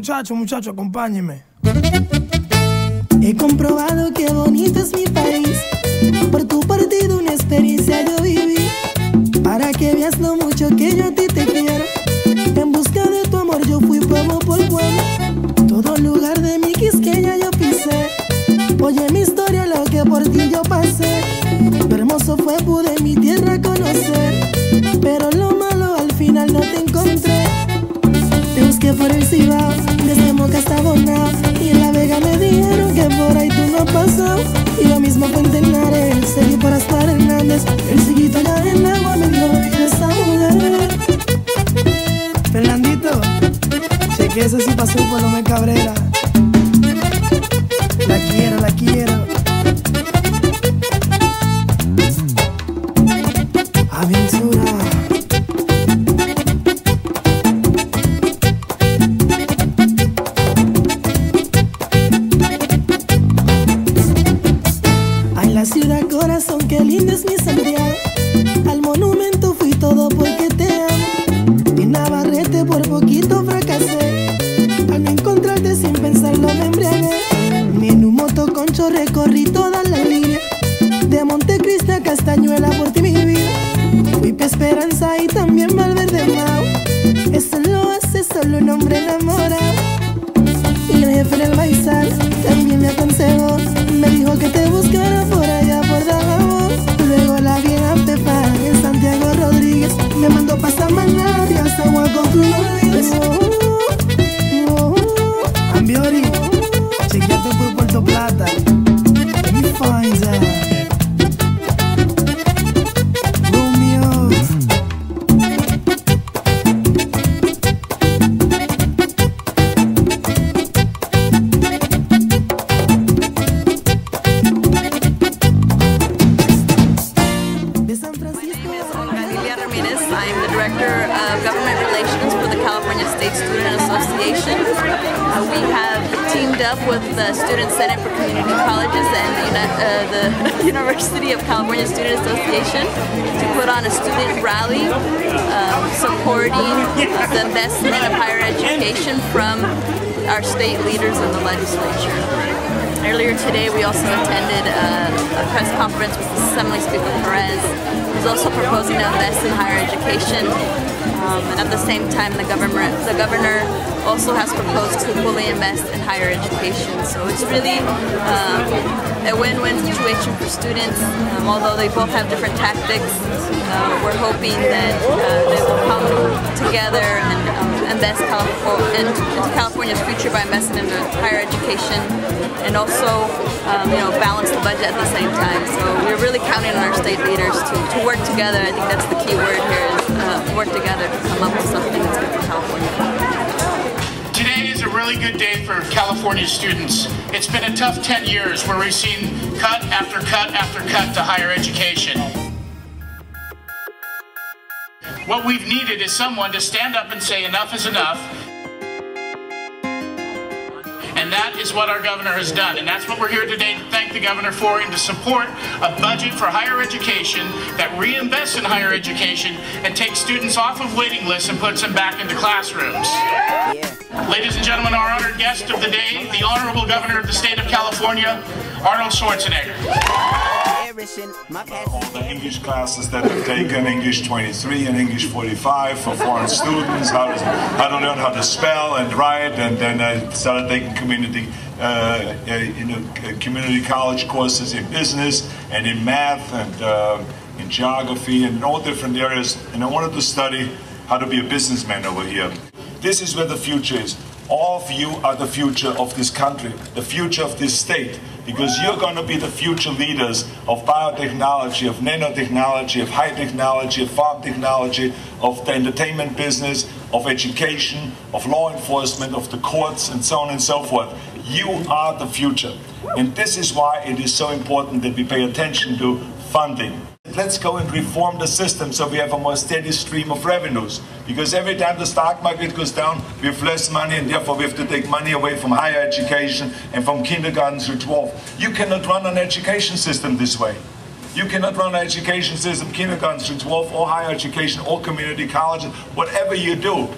Muchacho, acompáñeme. He comprobado que bonito es mi país. Por tu partido una experiencia yo viví. Para que veas lo mucho que yo a ti te quiero. En busca de tu amor yo fui pueblo por pueblo. Todo lugar de mi Quisqueya yo pisé. Oye mi historia, lo que por ti yo pasé. Lo hermoso fue, pude mi tierra conocer. Pero lo malo al final no te encontré. Te busqué por el Cibao, desde Moca hasta Bonao. Y en La Vega me dijeron que por ahí tú no has pasado. Y lo mismo fue en Tenares, seguí por Aspar Hernández. El Siguito allá en Agua me dio vida esa mujer. Fernandito, cheque eso sí pasó por Lomé Cabrera. La quiero. Aventura. La ciudad corazón, qué lindo es mi Santiago. Al monumento fui todo porque te amo. En Navarrete por poquito fracasé. Al no encontrarte sin pensarlo me embriagué. Ni en un motoconcho recorrí toda la línea. De Montecristi a Castañuela por ti mi vida. Fui pa' Esperanza y también Valverde Mao. Eso lo hace solo un hombre enamorado. Y el jefe del Baizal también me aconsejó. Me dijo que te buscara por allá por Dajabón. Luego la vieja Pepa en Santiago Rodríguez me mandó pa' Samaná y hasta Huaco tú no olvides. Ambiori, chequeate por Puerto Plata. Let me find that. Romeo. I'm the Director of Government Relations for the California State Student Association. We have teamed up with the Student Senate for Community Colleges and the University of California Student Association to put on a student rally supporting the investment of higher education from our state leaders in the legislature. Earlier today we also attended a press conference with Assembly Speaker Perez, who's also proposing to invest in higher education. And at the same time the governor also has proposed to fully invest in higher education. So it's really a win-win situation for students. Although they both have different tactics, we're hoping that they will come together and invest into California's future by investing into higher education and also balance the budget at the same time. So we're really counting on our state leaders to work together. I think that's the key word here is work together to come up with something that's good for California. Today is a really good day for California students. It's been a tough 10 years where we've seen cut after cut after cut to higher education. What we've needed is someone to stand up and say enough is enough. And that is what our governor has done. And that's what we're here today to thank the governor for and to support a budget for higher education that reinvests in higher education and takes students off of waiting lists and puts them back into classrooms. Ladies and gentlemen, our honored guest of the day, the Honorable Governor of the State of California, Arnold Schwarzenegger. All the English classes that I've taken, English 23 and English 45 for foreign students, how to learn how to spell and write, and then I started taking community college courses in business and in math and in geography and in all different areas, and I wanted to study how to be a businessman over here. This is where the future is. All of you are the future of this country, the future of this state, because you're going to be the future leaders of biotechnology, of nanotechnology, of high technology, of farm technology, of the entertainment business, of education, of law enforcement, of the courts, and so on and so forth. You are the future. And this is why it is so important that we pay attention to funding. Let's go and reform the system so we have a more steady stream of revenues. Because every time the stock market goes down, we have less money, and therefore we have to take money away from higher education and from kindergarten through 12. You cannot run an education system this way. You cannot run an education system, kindergarten through 12, or higher education, or community colleges. Whatever you do,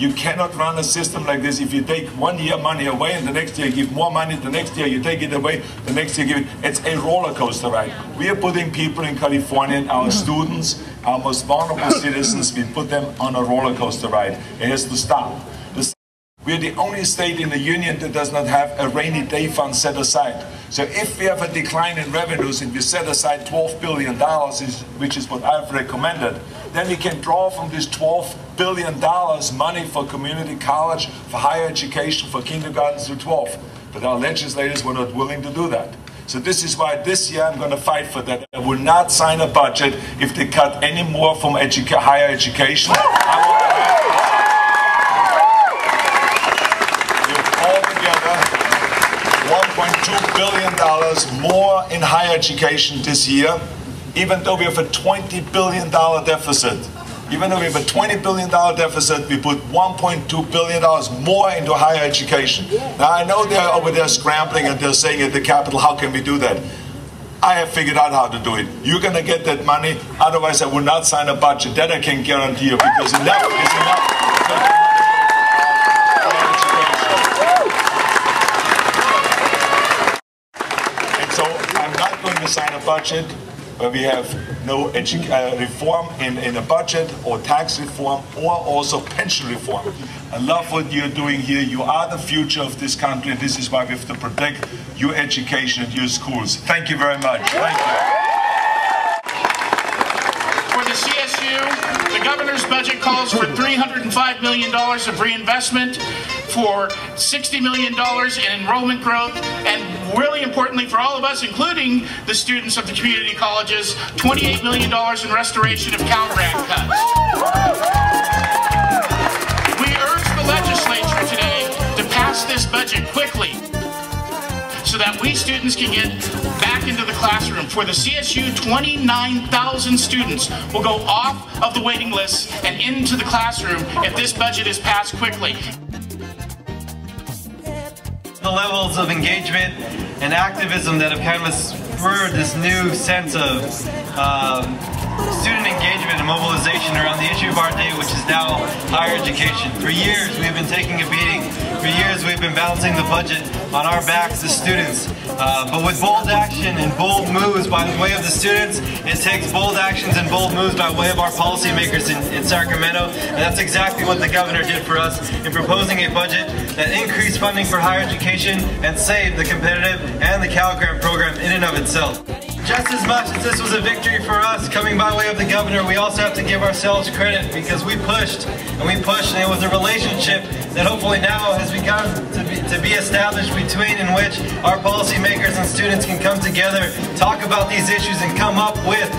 You cannot run a system like this. If you take 1 year money away and the next year you give more money, the next year you take it away, the next year you give it. It's a roller coaster ride. We are putting people in California, our students, our most vulnerable citizens, we put them on a roller coaster ride. It has to stop. We are the only state in the union that does not have a rainy day fund set aside. So if we have a decline in revenues and we set aside $12 billion, which is what I've recommended, then we can draw from this $12 billion money for community college, for higher education, for kindergarten through 12. But our legislators were not willing to do that. So this is why this year I'm going to fight for that. I will not sign a budget if they cut any more from higher education. $1.2 billion more in higher education this year, even though we have a $20 billion deficit. Even though we have a $20 billion deficit, we put $1.2 billion more into higher education. Now, I know they're over there scrambling and they're saying at the Capitol, how can we do that? I have figured out how to do it. You're going to get that money, otherwise I will not sign a budget. That I can guarantee you, because enough is enough. To sign a budget where we have no reform in a budget, or tax reform, or also pension reform. I love what you're doing here. You are the future of this country, and this is why we have to protect your education and your schools. Thank you very much. Thank you. For the CSU, the governor's budget calls for $305 million of reinvestment, for $60 million in enrollment growth, and really importantly for all of us, including the students of the community colleges, $28 million in restoration of Cal Grant cuts. We urge the legislature today to pass this budget quickly so that we students can get back into the classroom. For the CSU, 29,000 students will go off of the waiting list and into the classroom if this budget is passed quickly. The levels of engagement and activism that have kind of spurred this new sense of student engagement and mobilization around the issue of our day, which is now higher education. For years we've been taking a beating. For years we've been balancing the budget on our backs as students. But with bold action and bold moves by the way of the students, it takes bold actions and bold moves by way of our policymakers in Sacramento. And that's exactly what the governor did for us in proposing a budget that increased funding for higher education and saved the competitive and the Cal Grant program in and of itself. Just as much as this was a victory for us coming by way of the governor, we also have to give ourselves credit, because we pushed and we pushed, and it was a relationship that hopefully now has begun to be established between in which our policymakers and students can come together, talk about these issues, and come up with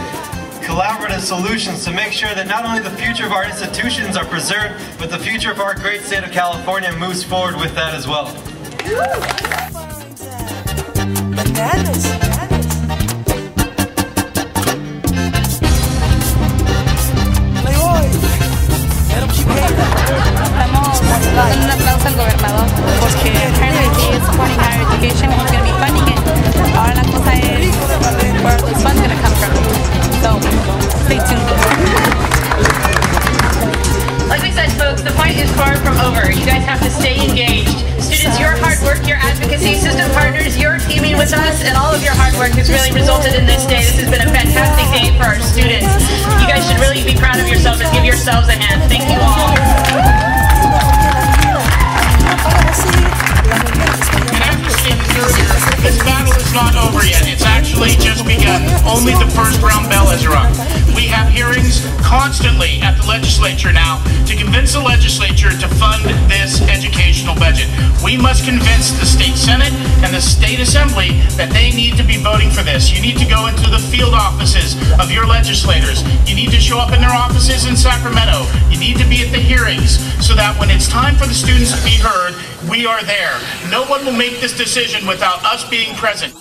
collaborative solutions to make sure that not only the future of our institutions are preserved, but the future of our great state of California moves forward with that as well. Estamos dando un aplauso al gobernador porque apparently he is supporting higher education and he's going to be funding it. Ahora la cosa es where the fund's going to come from. So, stay tuned. Like we said, folks, the fight is far from over. You guys have to stay engaged. Students, your hard work, your advocacy, system partners, your teaming with us, and all of your hard work has really resulted in this day. This has been a fantastic day for our students. You guys should really be proud of yourselves and give yourselves a hand. Thank you all. This battle is not over yet. It's actually just begun. Only the first round bell has rung. We have hearings constantly at the legislature now to convince the legislature to fund this educational budget. We must convince the state senate and the state assembly that they need to be voting for this. You need to go into the field offices of your legislators. You need to show up in their offices in Sacramento. You need to be at the hearings so that when it's time for the students to be heard, we are there. No one will make this decision without us being present.